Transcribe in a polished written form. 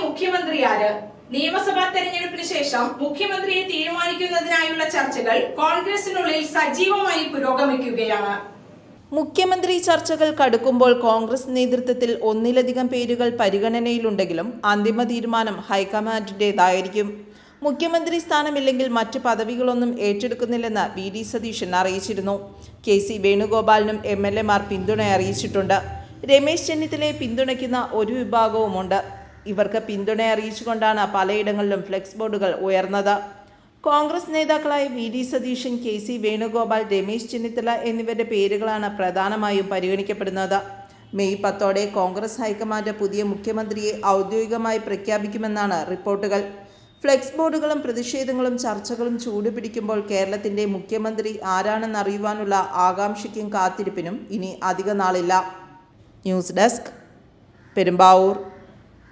മുഖ്യമന്ത്രി ആര്? നിയമസഭാ തെരഞ്ഞെടുപ്പിന് ശേഷം മുഖ്യമന്ത്രിയെ തീരുമാനിക്കുന്നതിനായുള്ള ചർച്ചകൾ കോൺഗ്രസിനുള്ളിൽ സജീവമായി പുരോഗമിക്കുകയാണ്. മുഖ്യമന്ത്രി ചർച്ചകൾ കടുക്കുമ്പോൾ കോൺഗ്രസ് നേതൃത്വത്തിൽ ഒന്നിലധികം പേരുകൾ പരിഗണനയിലുണ്ടെങ്കിലും അന്തിമ തീരുമാനം ഹൈക്കമാൻഡിന്റേതായിരിക്കും. മുഖ്യമന്ത്രി സ്ഥാനമില്ലെങ്കിൽ മറ്റ് പദവികളൊന്നും ഏറ്റെടുക്കുന്നില്ലെന്ന് VD സതീശൻ അറിയിച്ചിരുന്നു. KC വേണുഗോപാലിനും MLA-മാർ പിന്തുണ അറിയിച്ചിട്ടുണ്ട്. രമേശ് ചെന്നിത്തലയെ പിന്തുണയ്ക്കുന്ന ഒരു വിഭാഗവുമുണ്ട്. ഇവർക്ക് പിന്തുണ അറിയിച്ചുകൊണ്ടാണ് പലയിടങ്ങളിലും ഫ്ലെക്സ് ബോർഡുകൾ ഉയർന്നത്. കോൺഗ്രസ് നേതാക്കളായ VD സതീശൻ, KC വേണുഗോപാൽ, രമേശ് ചെന്നിത്തല എന്നിവരുടെ പേരുകളാണ് പ്രധാനമായും പരിഗണിക്കപ്പെടുന്നത്. മെയ് 10 കോൺഗ്രസ് ഹൈക്കമാൻഡ് പുതിയ മുഖ്യമന്ത്രിയെ ഔദ്യോഗികമായി പ്രഖ്യാപിക്കുമെന്നാണ് റിപ്പോർട്ടുകൾ. ഫ്ലെക്സ് ബോർഡുകളും പ്രതിഷേധങ്ങളും ചർച്ചകളും ചൂടുപിടിക്കുമ്പോൾ കേരളത്തിന്റെ മുഖ്യമന്ത്രി ആരാണെന്നറിയുവാനുള്ള ആകാംക്ഷയ്ക്കും കാത്തിരിപ്പിനും ഇനി അധിക നാളില്ല. News desk, Perumbavoor.